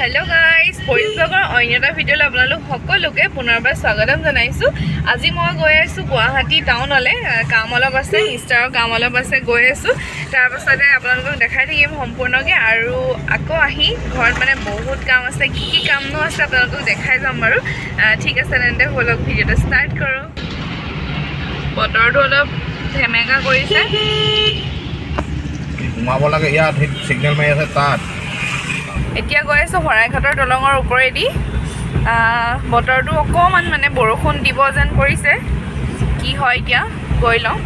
Hello guys PoriSVlogৰ অন্য এটা ভিডিঅ'লৈ আপোনালোক সকলোকে পুনৰবাৰ স্বাগতম জনাইছো। আজি মই গৈ আছো গুৱাহাটী টাউনলৈ, কাম অলপ আছে, মিষ্টাৰৰ কাম অলপ আছে, গৈ আছো। তাৰ পাছতে আপোনালোকক দেখাই থাকিম সম্পূৰ্ণকৈ, আৰু আকৌ আহি ঘৰত মানে বহুত কাম আছে, কি কাম ন আছে আপোনালোকক দেখাই যাম বাৰু। ঠিক আছে তেন্তে বলক ভিডিঅ'টো ষ্টাৰ্ট কৰোঁ। বতৰটো অলপ ধেমেকা কৰিছে, সোমাব লাগে, ইয়াত সিগনেল মাৰি আছে তাত। এতিয়া গৈ আছোঁ শৰাইঘাটৰ দলঙৰ ওপৰেদি। বতৰটো অকণমান মানে বৰষুণ দিব যেন কৰিছে, কি হয় এতিয়া গৈ লওঁ।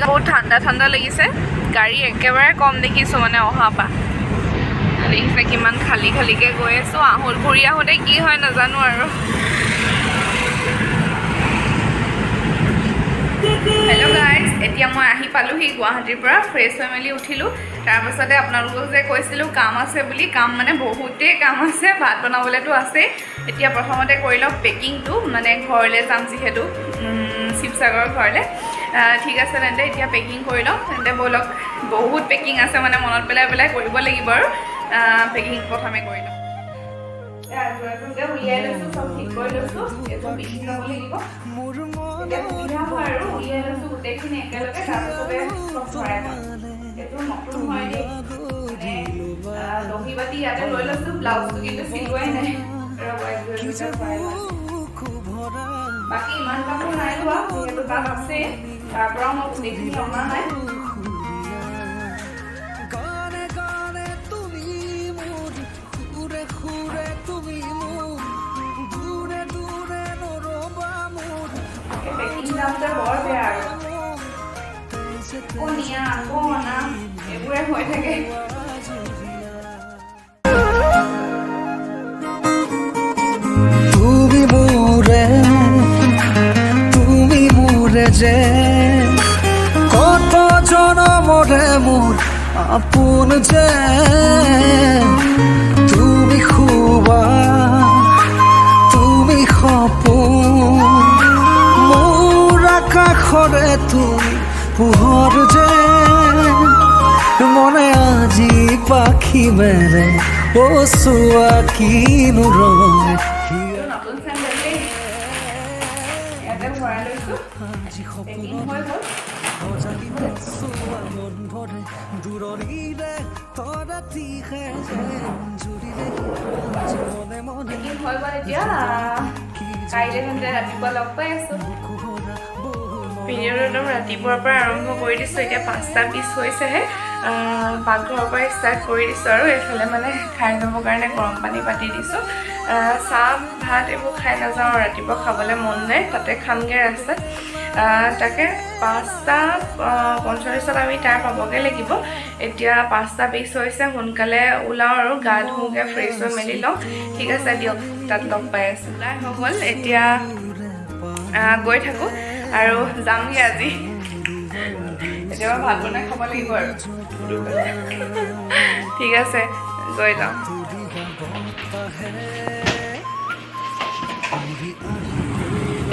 বহুত ঠাণ্ডা ঠাণ্ডা লাগিছে, গাড়ী একেবাৰে কম দেখিছোঁ মানে অহা পৰা। দেখিছে কিমান খালী খালীকৈ গৈ আছোঁ, ঘূৰি আহোঁতে কি হয় নাজানো আৰু। হেল্ল' গাইজ, এতিয়া মই আহি পালোহি গুৱাহাটীৰ পৰা, ফ্ৰেছ হৈ মেলি উঠিলোঁ। তাৰপাছতে আপোনালোকক যে কৈছিলোঁ কাম আছে বুলি, কাম মানে বহুতেই কাম আছে, ভাত বনাবলৈতো আছেই। এতিয়া প্ৰথমতে কৰি লওক পেকিংটো, মানে ঘৰলৈ যাম যিহেতু, শিৱসাগৰৰ ঘৰলৈ। ঠিক আছে তেন্তে এতিয়া পেকিং কৰি লওঁ, তেন্তে ব'লক। বহুত পেকিং আছে মানে মনত পেলাই পেলাই কৰিব লাগিব আৰু। পেকিং প্ৰথমে কৰি লওঁ। উলিয়াই লৈছোঁ, চব ঠিক কৰি লৈছোঁ, এইটো পিন্ধি ল'ব লাগিব। এতিয়া সুবিধা হয় আৰু উলিয়াই লৈছোঁ গোটেইখিনি একেলগে, তাৰপিছতে চব ভৰাই লওঁ। এইটো নতুন হয় দেই, মানে দহি বাতি ইয়াতে লৈ লৈছোঁ, ব্লাউজটো কিন্তু চিলোৱাই নাই। বাকী ইমান কাপোৰ নাই লোৱা, যিহেতু তাত আছে, তাৰ পৰাও মই গোটেইখিনি অনা নাই। বৰ বেয়া আৰু কণীয়া আকৌ অনা এইবোৰে হৈ থাকে। তুমি মোৰে যে কত জনমৰে মোৰ আপোন যে, তুমি খুবা তুমি সপোন মোৰ আকাশৰে তুমি পোহৰ যে, মনে আজি পাখি মেলে ও চোৱা কিনো ৰয়। নতুন চেণ্ডেল দেই, ইয়াতে ভৰাই লৈছোঁ, পেকিং হৈ গ'ল। পেকিং হৈ গ'ল, এতিয়া কাইলৈ তেন্তে ৰাতিপুৱা লগ পাই আছোঁ। ভিডিঅ'টো একদম ৰাতিপুৱাৰ পৰা আৰম্ভ কৰি দিছোঁ, এতিয়া 5টা 20 হৈছেহে। পাকঘৰৰ পৰাই ষ্টাৰ্ট কৰি দিছোঁ, আৰু এইফালে মানে খাই যাবৰ কাৰণে গৰম পানী পাতি দিছোঁ। চাহ ভাত এইবোৰ খাই নাযাওঁ, ৰাতিপুৱা খাবলৈ মন যায়, তাতে খামগৈ ৰাস্তাত। তাকে 5টা 45 আমি তাৰ পাবগৈ লাগিব। এতিয়া 5টা 20 হৈছে, সোনকালে ওলাওঁ আৰু গা ধুওঁগৈ, ফ্ৰেছ হৈ মেলি লওঁ। ঠিক আছে দিয়ক, তাত লগ পাই আছোঁ। ওলাই হৈ গ'ল, এতিয়া গৈ থাকোঁ আৰু যামগৈ আজি। এতিয়া ভাত বনাই খাব লাগিব আৰু। ঠিক আছে, গৈ যাওঁ।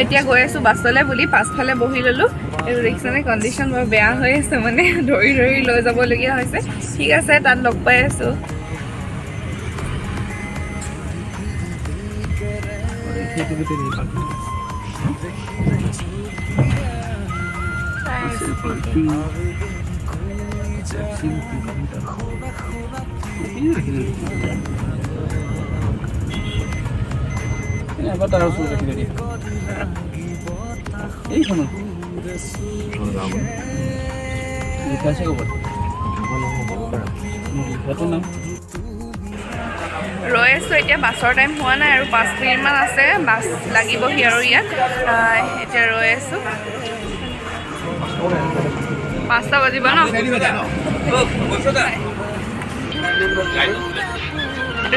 এতিয়া গৈ আছোঁ বাছলৈ বুলি, পাছফালে বহি ল'লোঁ। এইটো দেখিছেনে, কণ্ডিশ্যন বৰ বেয়া হৈ আছে, মানে ধৰি ধৰি লৈ যাবলগীয়া হৈছে। ঠিক আছে, তাত লগ পাই আছোঁ। ৰৈ আছোঁ, এতিয়া বাছৰ টাইম হোৱা নাই আৰু 5 মিনিটমান আছে, বাছ লাগিবহি আৰু ইয়াত। এতিয়া ৰৈ আছোঁ, 5টা বাজিব ন।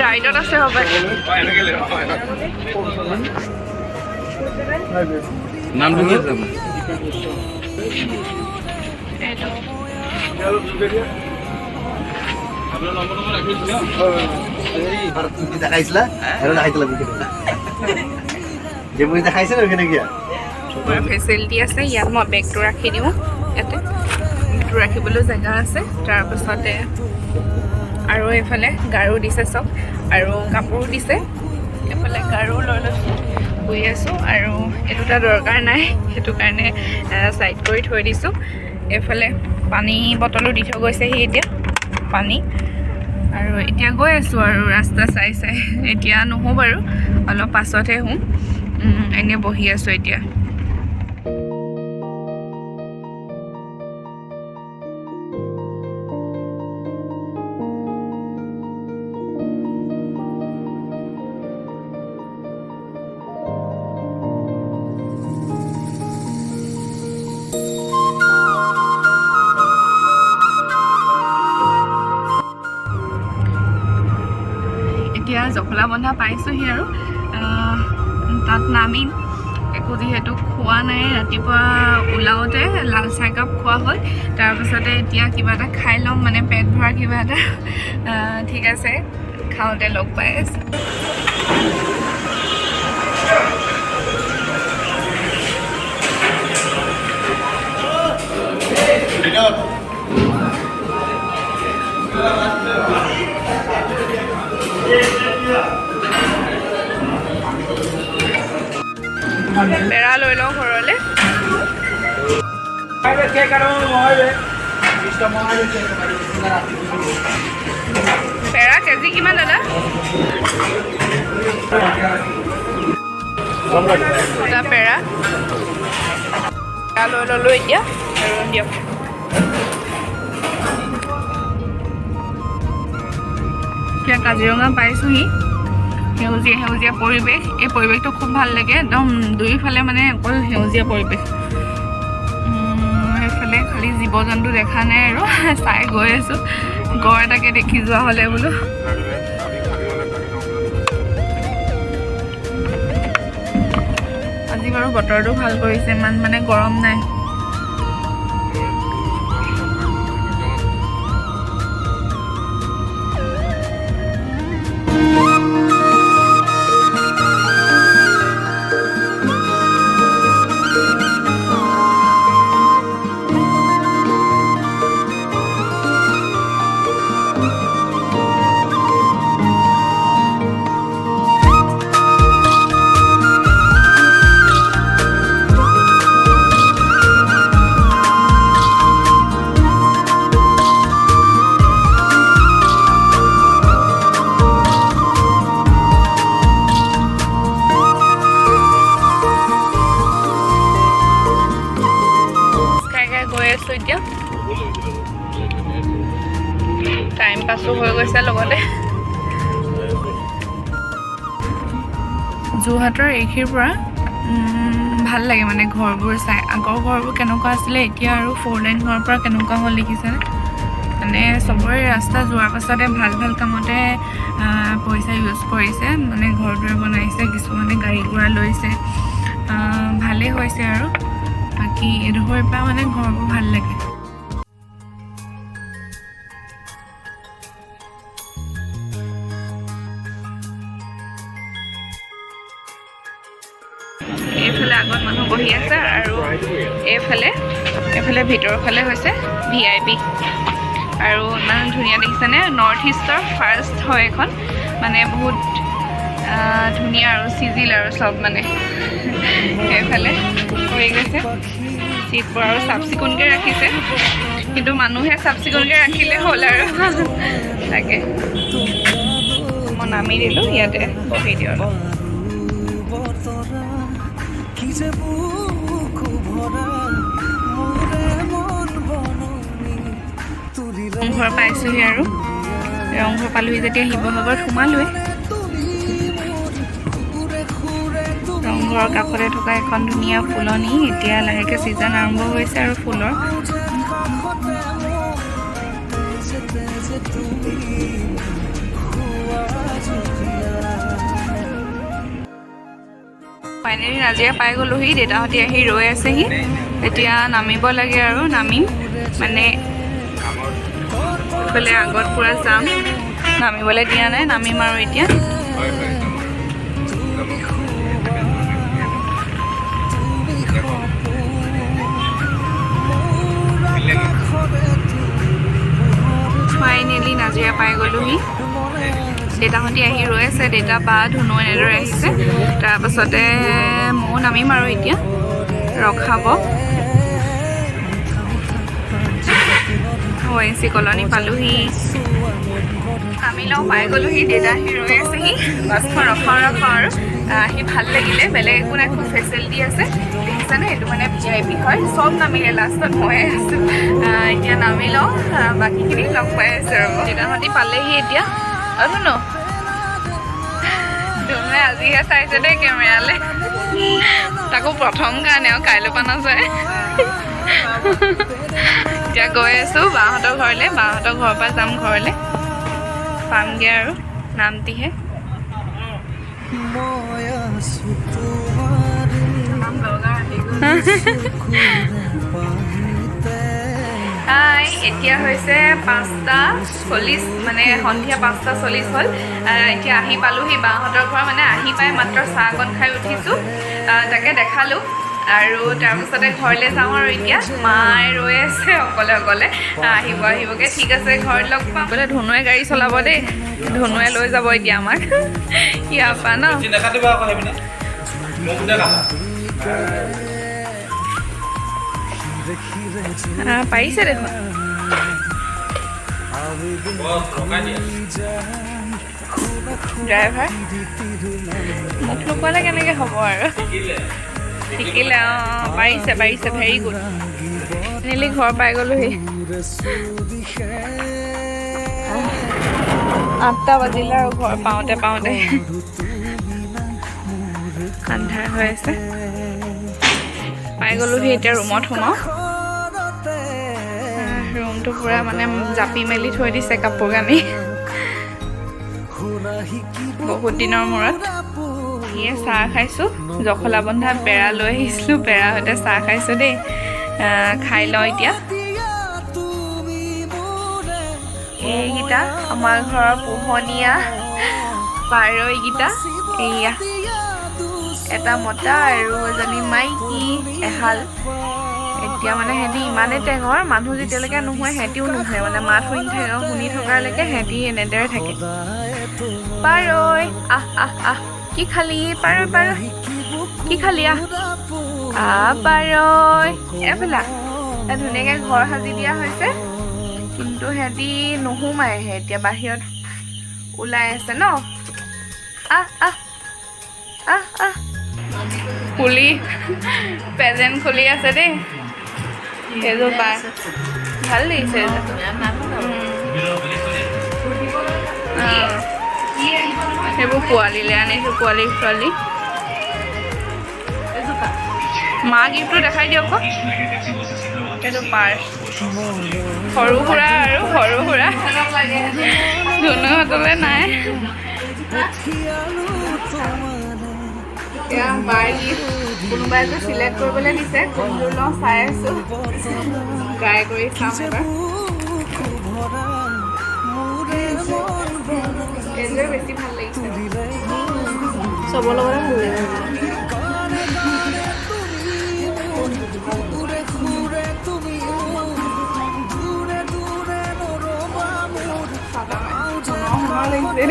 ৰাইডত আছে হ'ব নামটো কি আছে এইটো দেখাইছিলা যে মই দেখাইছে ওখানে গিয়া ফেচিলিটি আছে ইয়াত মই বেগটো ৰাখি দিওঁ ইয়াতে বেগটো ৰাখিবলৈ জেগা আছে তাৰপাছতে আৰু এইফালে গাৰু দিছে চব আৰু কাপোৰো দিছে এইফালে গাৰু লৈ লৈছোঁ শুই আছোঁ আৰু এই দুটা দৰকাৰ নাই সেইটো কাৰণে ছাইড কৰি থৈ দিছোঁ এইফালে পানী বটলো দি থৈ গৈছেহি এতিয়া পানী আৰু এতিয়া গৈ আছোঁ আৰু ৰাস্তা চাই চাই এতিয়া নহওঁ বাৰু অলপ পাছতহে শুম এনেই বহি আছোঁ এতিয়া এতিয়া জখলা বন্ধা পাইছোঁহি আৰু তাত নামিম একো যিহেতু খোৱা নাই ৰাতিপুৱা ওলাওঁতে লাল চাহ একাপ খোৱা হ'ল তাৰপিছতে এতিয়া কিবা এটা খাই ল'ম মানে পেট ভৰা কিবা এটা ঠিক আছে খাওঁতে লগ পাই আছোঁ পেৰা লৈ লওঁ ঘৰলৈ পেৰা কেজি কিমান দাদা দুটা পেৰা লৈ ল'লোঁ এতিয়া আৰু দিয়ক এতিয়া কাজিৰঙা পাইছোঁহি সেউজীয়া সেউজীয়া পৰিৱেশ এই পৰিৱেশটো খুব ভাল লাগে একদম দুইফালে মানে অকল সেউজীয়া পৰিৱেশ সেইফালে খালি জীৱ জন্তু দেখা নাই আৰু চাই গৈ আছোঁ গড় এটাকে দেখি যোৱা হ'লে বোলো আজি বাৰু বতৰটো ভাল কৰিছে ইমান মানে গৰম নাই টাইম পাছো হৈ গৈছে লগতে যোৰহাটৰ এইখিৰ পৰা ভাল লাগে মানে ঘৰবোৰ চাই আগৰ ঘৰবোৰ কেনেকুৱা আছিলে এতিয়া আৰু 4 লাইন হোৱাৰ পৰা কেনেকুৱা হ'ল দেখিছেনে মানে চবৰে ৰাস্তা যোৱাৰ পাছতে ভাল ভাল কামতে পইচা ইউজ কৰিছে মানে ঘৰ দুৱাৰ বনাইছে কিছুমানে গাড়ী ঘোঁৰা লৈছে ভালেই হৈছে আৰু বাকী এডোখৰৰ পৰা মানে ঘৰবোৰ ভাল লাগে এইফালে আগত মানুহ বহি আছে আৰু এইফালে ভিতৰৰ ফালে হৈছে VIP আৰু ইমান ধুনীয়া দেখিছেনে নৰ্থ ইষ্টৰ ফাৰ্ষ্ট হয় এখন মানে বহুত ধুনীয়া আৰু চিজিল আৰু চব মানে এইফালে হৈ গৈছে চিটবোৰ আৰু চাফ চিকুণকৈ ৰাখিছে কিন্তু মানুহে চাফ চিকুণকৈ ৰাখিলে হ'ল আৰু তাকে মই নামি দিলোঁ ইয়াতে বহি দিওঁ ৰংঘৰ পাইছোঁহি আৰু ৰংঘৰ পালোহি যেতিয়া শিৱসাগৰত সোমালোৱে ৰংঘৰৰ কাষতে থকা এখন ধুনীয়া ফুলনি এতিয়া লাহেকৈ ছিজন আৰম্ভ হৈছে আৰু ফুলৰ ফাইনেলি নাজিৰা পাই গ'লোহি দেউতাহঁতি আহি ৰৈ আছেহি এতিয়া নামিব লাগে আৰু নামিম মানে এইফালে আগত পূৰা যাম নামিবলৈ দিয়া নাই নামিম আৰু এতিয়া ফাইনেলি নাজিৰা পাই গ'লোহি দেউতাহঁতি আহি ৰৈ আছে দেউতা বা ধুনু এনেদৰে আহিছে তাৰপাছতে ময়ো নামিম আৰু এতিয়া ৰখাব ONC কলনী পালোহি আমি লওঁ পাই গ'লোহি দেউতা আহি ৰৈ আছেহি বাছখন ৰখাওঁ আৰু আহি ভাল লাগিলে বেলেগ একো নাই খুব ফেচিলিটি আছে দেখিছানে এইটো মানে VIP হয় চব নামিলে লাষ্টত ময়ে আছোঁ এতিয়া নামি লওঁ বাকীখিনি লগ পাই আছোঁ আৰু দেউতাহঁতি পালেহি এতিয়া ধুনু ধুনুৱে আজিহে চাইছে দেই কেমেৰালৈ তাকো প্ৰথম কাৰণে আৰু কাইলৈ পৰা নাযায় এতিয়া গৈ আছোঁ বাহঁতৰ ঘৰলৈ বাহঁতৰ ঘৰৰ পৰা যাম ঘৰলৈ পামগৈ আৰু নামটিহে হাই এতিয়া হৈছে 5:40 মানে সন্ধিয়া 5:40 হ'ল এতিয়া আহি পালোহি বাহঁতৰ ঘৰ মানে আহি পাই মাত্ৰ চাহ অকণ খাই উঠিছোঁ তাকে দেখালোঁ আৰু তাৰপিছতে ঘৰলৈ যাওঁ আৰু এতিয়া মায়ে ৰৈ আছে অকলে আহিবগৈ ঠিক আছে ঘৰত লগ পাম বোলে ধুনুৱে গাড়ী চলাব দেই ধুনুৱে লৈ যাব এতিয়া আমাক ইয়াৰ পৰা ন পাৰিছে দেখোন ড্ৰাইভাৰ মোক নোপোৱালে কেনেকৈ হ'ব আৰু শিকিলে পাৰিছে ভেৰি গুড ফাইনেলি ঘৰ পাই গ'লোহি 8টা বাজিলে আৰু ঘৰ পাওঁতে আন্ধাৰ হৈ আছে পাই গ'লোহি এতিয়া ৰুমত সোমাওঁ ৰুমটো পূৰা মানে জাপি মেলি থৈ দিছে কাপোৰ কানি বহুত দিনৰ মূৰত ইয়ে চাহ খাইছোঁ জখলা বন্ধা পেৰা লৈ আহিছিলোঁ পেৰা সৈতে চাহ খাইছোঁ দেই খাই লওঁ এতিয়া এইকেইটা আমাৰ ঘৰৰ পোহনীয়া পাৰ এইকেইটা এইয়া এটা মতা আৰু এজনী মাইকী এহাল এতিয়া মানে সিহঁতি ইমানেই টেঙৰ মানুহ যেতিয়ালৈকে নোহোৱে সিহঁতিও নোহোৱে মানে মাত শুনি থকালৈকে সিহঁতি এনেদৰে থাকে পাৰৈ আহ কি খালি পাৰৈ কি খালি পাৰৈ এফালা ধুনীয়াকৈ ঘৰ সাজি দিয়া হৈছে কিন্তু সিহঁতি নোসোমায়হে এতিয়া বাহিৰত ওলাই আছে ন খুলি প্ৰেজেণ্ট খুলি আছে দেই সেইযোৰ পাই ভাল লাগিছে সেইবোৰ পোৱালিলৈ আনিছোঁ পোৱালি ছোৱালী মা গিফ্টটো দেখাই দিয়ক আকৌ সেইটো পাৰ্চ সৰু সুৰা ধুনুহঁতলৈ নাই এতিয়া বাৰ গিফ্ট কোনোবাই যে চিলেক্ট কৰিবলৈ দিছে কোনযোৰ লওঁ চাই আছোঁ ট্ৰাই কৰি চাম এবাৰ এইযোৰ বেছি ভাল লাগিছে চবৰ লগতে ভাল লাগিছে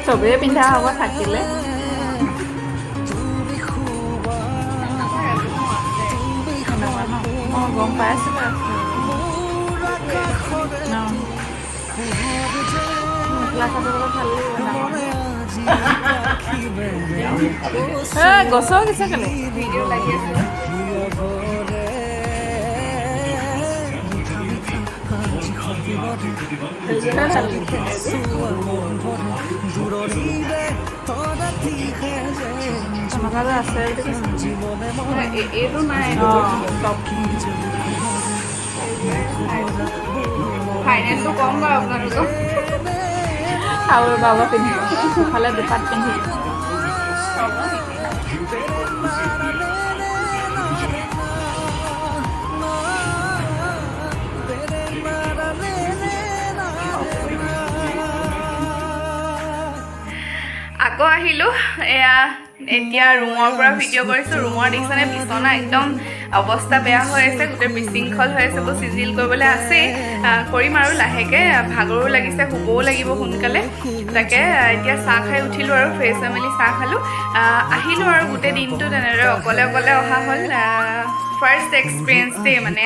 চবেই পিন্ধা হ'ব থাকিলে গম পাই আছো গছৰ কিছু কেলে ভিডিঅ' লাগি আছে এইটো নাই ফাইনেলটো কম বাৰু আপোনালোকক আৰু বাবা পিন্ধি ইফালে দুপাত পিন্ধি আকৌ আহিলোঁ এয়া এতিয়া ৰুমৰ পৰা ভিডিঅ' কৰিছোঁ ৰুমৰ দেখিছেনে বিচনা একদম অৱস্থা বেয়া হৈ আছে গোটেই বিশৃংখল হৈ আছে বহুত চিজিল কৰিবলৈ আছেই কৰিম আৰু লাহেকৈ ভাগৰো লাগিছে শুবও লাগিব সোনকালে তাকে এতিয়া চাহ খাই উঠিলোঁ আৰু ফ্ৰেছ হৈ মেলি চাহ খালোঁ আহিলোঁ আৰু গোটেই দিনটো তেনেদৰে অকলে অকলে অহা হ'ল ফাৰ্ষ্ট এক্সপিৰিয়েঞ্চ দেই মানে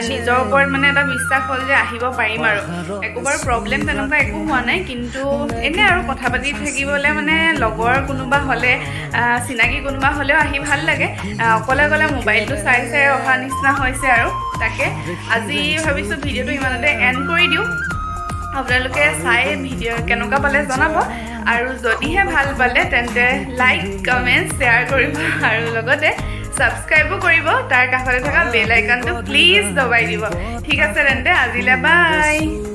নিজৰ ওপৰত মানে এটা বিশ্বাস হ'ল যে আহিব পাৰিম আৰু একো বাৰু প্ৰব্লেম তেনেকুৱা একো হোৱা নাই কিন্তু এনেই আৰু কথা পাতি থাকিবলৈ মানে লগৰ কোনোবা হ'লে চিনাকি কোনোবা হ'লেও আহি ভাল লাগে অকলে অকলে মোবাইলটো চাই চাই অহা নিচিনা হৈছে আৰু তাকে আজি ভাবিছোঁ ভিডিঅ'টো ইমানতে এণ্ড কৰি দিওঁ আপোনালোকে চাই ভিডিঅ' কেনেকুৱা পালে জনাব আৰু যদিহে ভাল পালে তেন্তে লাইক কমেণ্ট শ্বেয়াৰ কৰিব আৰু লগতে ছাবস্ক্ৰাইবো কৰিব তাৰ কাষতে থকা বেল আইকনটো প্লিজ দবাই দিব ঠিক আছে তেন্তে আজিলৈ বাই